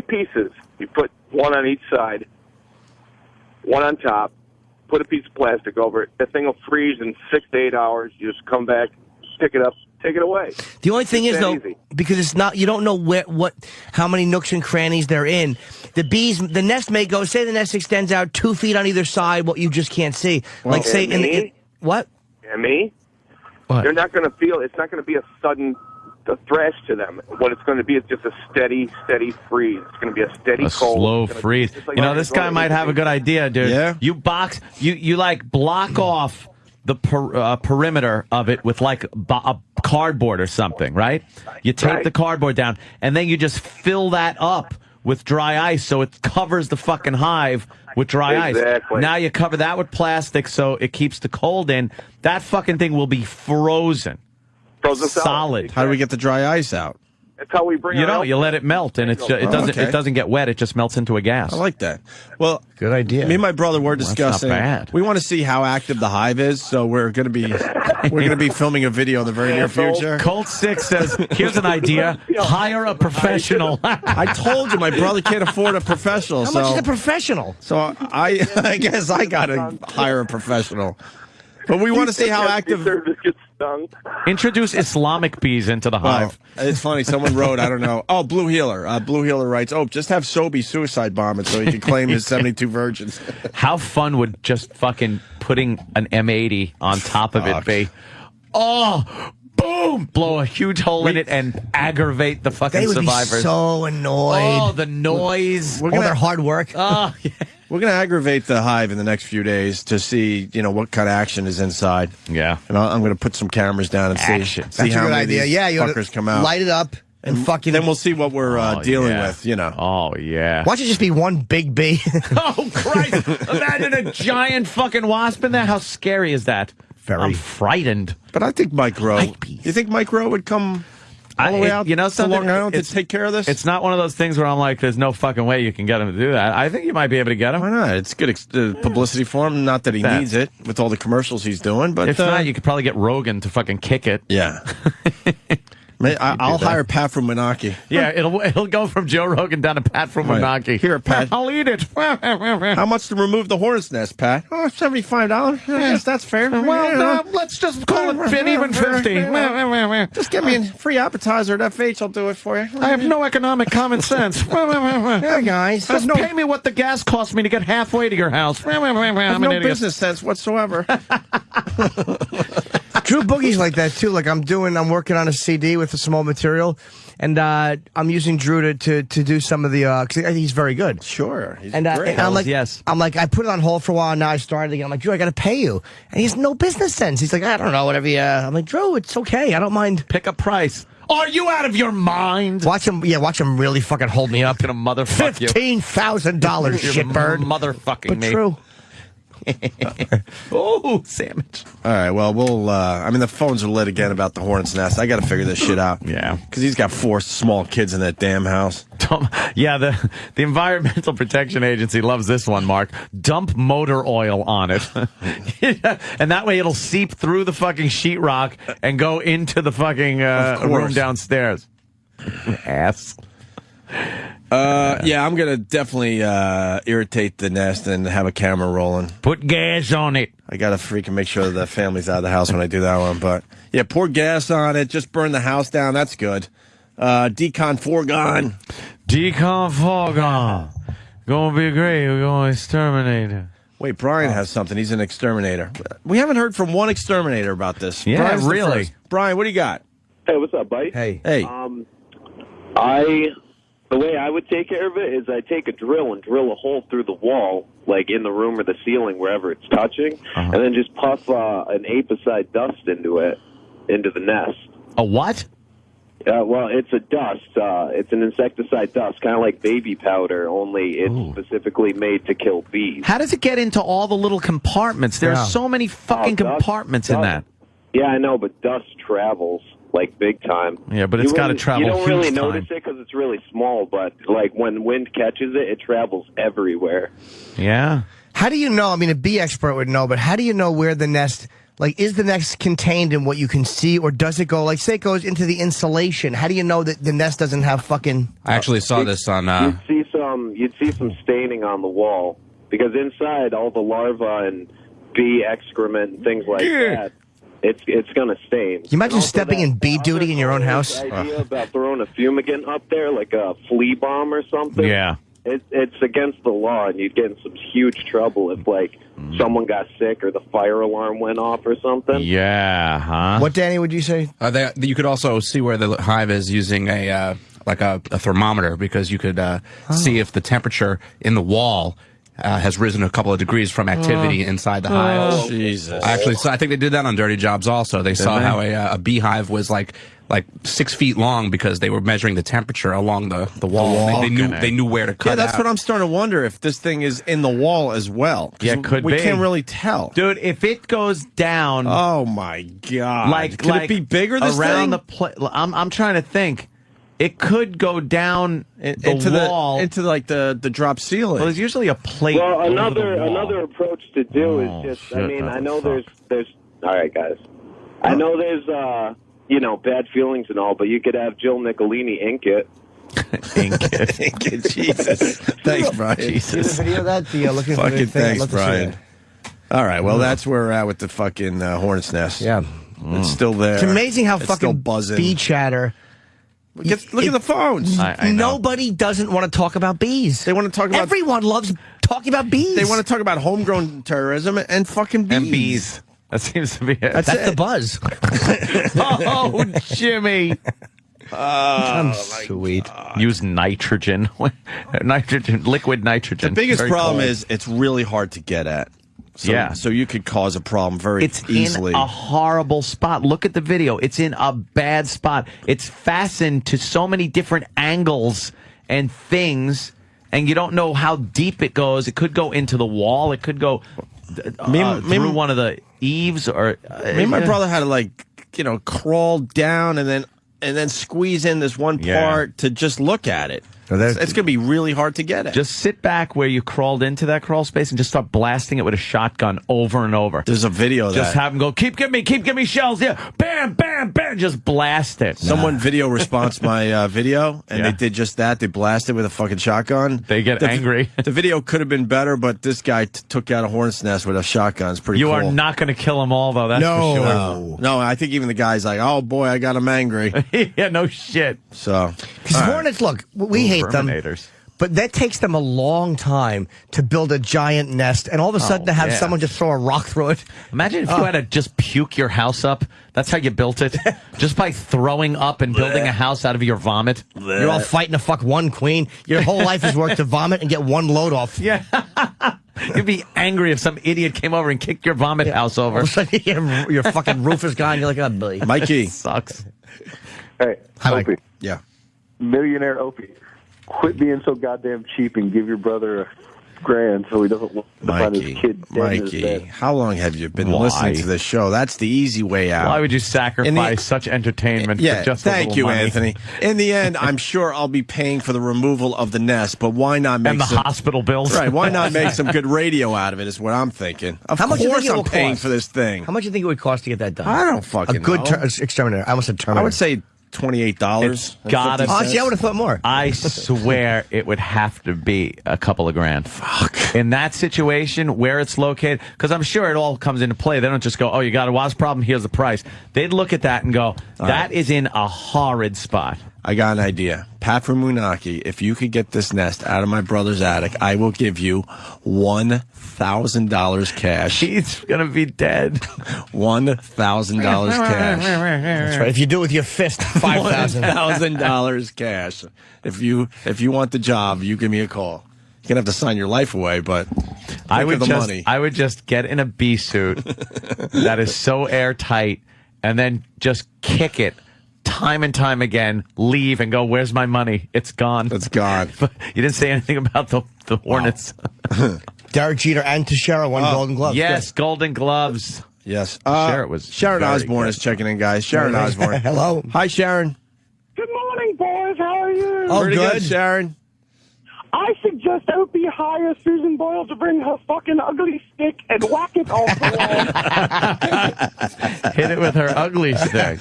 3 pieces. You put one on each side, one on top, put a piece of plastic over it. The thing will freeze in 6 to 8 hours. You just come back, pick it up, take it away. The only thing is, though, easy. because it's not, you don't know how many nooks and crannies they're in. The nest may go, say the nest extends out 2 feet on either side, what you just can't see. Well, like, say, what? And me? What? They're not going to feel, it's not going to be a sudden thrash to them. What it's going to be is just a steady freeze. It's going to be a steady cold. Slow freeze. Like, you know, this guy might have a good idea, dude. Yeah. You like block off the perimeter of it with like a cardboard or something, right? You tape the cardboard down, and then you just fill that up with dry ice so it covers the fucking hive with dry ice. Now you cover that with plastic so it keeps the cold in. That fucking thing will be frozen. Solid. How do we get the dry ice out? That's how we bring it. You let it melt, and it doesn't get wet. It just melts into a gas. I like that. Well, good idea. Me and my brother were discussing. That's not bad. We want to see how active the hive is, so we're going to be filming a video in the very near future. Colt 6 says, "Here's an idea: hire a professional." I told you, my brother can't afford a professional. How much is a professional? So I guess I got to hire a professional. But we want to see how active. Introduce Islamic bees into the hive. It's funny. Someone wrote, I don't know. Oh, Blue Healer. Blue Healer writes, just have Sobe suicide bomb it so he can claim his 72 virgins. How fun would just fucking putting an M80 on top of it be? Oh, boom! Blow a huge hole in it and aggravate the fucking survivors. They would be so annoyed. Oh, the noise. All their hard work. Oh, yeah. We're going to aggravate the hive in the next few days to see, what kind of action is inside. Yeah. And I'm going to put some cameras down and see That's a how good many idea. of these Yeah, you fuckers come out. Light it up and fucking. Then we'll see what we're dealing with, Oh, yeah. Watch it just be one big bee. Oh, Christ. Imagine a giant fucking wasp in there. How scary is that? Very. I'm frightened. But I think Mike Rowe. You think Mike Rowe would come all the way out to Long Island to take care of this? It's not one of those things where I'm like, there's no fucking way you can get him to do that. I think you might be able to get him. Why not? It's good publicity for him. Not that he needs it with all the commercials he's doing. But if not, you could probably get Rogan to fucking kick it. Yeah. I'll hire Pat from Menaki. Yeah, it'll go from Joe Rogan down to Pat from Menaki. Here, Pat. I'll eat it. How much to remove the hornet's nest, Pat? Oh, $75. I guess that's fair. Well, let's just call it even 50. Just give me a free appetizer at FH. I'll do it for you. I have no economic common sense. Yeah, guys. Just pay me what the gas cost me to get halfway to your house. I have no business sense whatsoever. Drew Boogie's like that too. Like I'm working on a CD with some old material, and I'm using Drew to do some of the. 'Cause he's very good. Sure, he's great. And I'm like, I put it on hold for a while. And now I started again. I'm like, Drew, I got to pay you, and he has no business sense. He's like, I don't know, whatever. I'm like, Drew, it's okay. I don't mind. Pick a price. Are you out of your mind? Watch him really fucking hold me up. Gonna motherfuck you. $15,000, shitbird. Motherfucking me. True. Oh, sandwich. All right, well, the phones are lit again about the hornet's nest. I got to figure this shit out. Yeah. Because he's got 4 small kids in that damn house. Yeah, the Environmental Protection Agency loves this one, Mark. Dump motor oil on it. And that way it'll seep through the fucking sheetrock and go into the fucking room downstairs. Ass. Yeah, I'm going to definitely irritate the nest and have a camera rolling. Put gas on it. I got to freaking make sure the family's out of the house when I do that one. But, yeah, pour gas on it. Just burn the house down. That's good. Decon foregone. Decon foregone. Gonna be great. We're going to exterminate it. Wait, Brian has something. He's an exterminator. We haven't heard from one exterminator about this. Yeah, Brian's really. Brian, what do you got? Hey, what's up, buddy? Hey. The way I would take care of it is I take a drill and drill a hole through the wall, like in the room or the ceiling, wherever it's touching, and then just puff an apicide dust into the nest. A what? Well, it's a dust. It's an insecticide dust, kind of like baby powder, only it's specifically made to kill bees. How does it get into all the little compartments? There are so many fucking compartments in that. Yeah, I know, but dust travels. Like big time. Yeah, but it's got to travel. You don't really huge notice it because it's really small, but like when wind catches it, it travels everywhere. Yeah. How do you know? I mean, a bee expert would know, but how do you know where the nest Like, is the nest contained in what you can see, or does it go, like, say it goes into the insulation? How do you know that the nest doesn't have fucking... I actually saw this on... You'd see some staining on the wall, because inside all the larvae and bee excrement and things like that, it's going to stain. Can you imagine stepping in bee duty in your own house? Idea about throwing a fumigant up there, like a flea bomb or something. Yeah. It's against the law, and you'd get in some huge trouble if, like, someone got sick or the fire alarm went off or something. Yeah, huh? What, Danny, would you say? You could also see where the hive is using a thermometer, because you could see if the temperature in the wall has risen a couple of degrees from activity inside the hive. Oh, Jesus. Actually, so I think they did that on Dirty Jobs also. They saw how a beehive was like 6 feet long because they were measuring the temperature along the wall. They knew where to cut. Yeah, that's out. what I'm starting to wonder, if this thing is in the wall as well. Yeah, it could we be. We can't really tell. Dude, if it goes down... Oh, my God. Could it be bigger, this around thing? I'm trying to think. It could go down into the wall. into like the drop ceiling. Well, there's usually a plate. Well, over the wall. another approach to do is just, shit, I mean, I know fuck. there's all right, guys. I know there's bad feelings and all, but you could have Jill Nicolini ink it. Ink it. Jesus. Thanks, Brian. Jesus. The video of that? Looking for the Fucking thing? I'd thanks, love to see Brian. that. All right, well, that's where we're at with the fucking hornet's nest. Yeah. It's still there. It's amazing how It's still fucking buzzing. bee chatter... Look at the phones. I know. Nobody doesn't want to talk about bees. They want to talk about... Everyone loves talking about bees. They want to talk about homegrown terrorism and fucking bees. And bees. That seems to be it. That's the buzz. Oh, Jimmy. Sweet. Use nitrogen. Liquid nitrogen. The biggest Very problem cold. is it's really hard to get at. So, Yeah. So you could cause a problem very It's easily. in a horrible spot. Look at the video. It's in a bad spot. It's fastened to so many different angles and things, and you don't know how deep it goes. It could go into the wall. It could go through one of the eaves. Or Me and my brother had to crawl down and then squeeze in this one part to just look at it. It's going to be really hard to get at. Just sit back where you crawled into that crawl space and just start blasting it with a shotgun over and over. There's a video of Just that. have them go, keep giving me shells. Yeah, bam, bam, bam. Just blast it. Someone video response my video, and Yeah. they did just that. They blasted with a fucking shotgun. They get angry. The video could have been better, but this guy took out a hornet's nest with a shotgun. It's pretty You cool. are not going to kill them all, though. That's for sure. No, I think even the guy's like, oh, boy, I got him angry. Yeah, no shit. So, Because hornets, look, we hate them. Terminators. But that takes them a long time to build a giant nest, and all of a sudden to have yeah. someone just throw a rock through it. Imagine if you had to just puke your house up. That's how you built it. Just by throwing up and building a house out of your vomit. You're all fighting to fuck one queen. Your whole life is work to vomit and get one load off. Yeah. You'd be angry if some idiot came over and kicked your vomit house over. All of a sudden your fucking roof is gone. You're like, oh, Billy. Mikey. Sucks. Hey, Hi, Mike. Opie. Yeah. Millionaire Opie. Quit being so goddamn cheap and give your brother $1,000 so he doesn't want to find his kid dead in his bed. How long have you been Why? listening to this show? That's the easy way out. Why would you sacrifice such entertainment Yeah, for just a thank little you, money? Anthony. In the end, I'm sure I'll be paying for the removal of the nest, but why not make And the some hospital bills. right? Why not make some good radio out of it? Is what I'm thinking. Of How much do you course, think it I'm will paying cost? for this thing. How much do you think it would cost to get that done? I don't fucking A good know. exterminator. I almost said terminator. I would say $28. It's gotta- Oh, see, I would have thought more. I swear it would have to be a couple of grand. Fuck. In that situation, where it's located, because I'm sure it all comes into play. They don't just go, oh, you got a wasp problem, here's the price. They'd look at that and go, that is in a horrid spot. I got an idea. Pat from Moonaki, if you could get this nest out of my brother's attic, I will give you $1,000 cash. He's going to be dead. $1,000 cash. That's right. If you do it with your fist, 5,000. $1,000 cash. If you want the job, you give me a call. You're gonna have to sign your life away, but I think would of the just, money. I would just get in a bee suit that is so airtight, and then just kick it time and time again. Leave and go. Where's my money? It's gone. It's gone. But you didn't say anything about the Hornets. Derek Jeter and Teixeira won Golden Gloves. Yes, Golden Gloves. Yes. very Sharon Osbourne good. is checking in, guys. Sharon Osbourne. Hello. Hi, Sharon. Good morning, boys. How are you? Oh, Pretty good. Sharon. I suggest Opie hire Susan Boyle to bring her fucking ugly stick and whack it off the wall. Hit it with her ugly stick.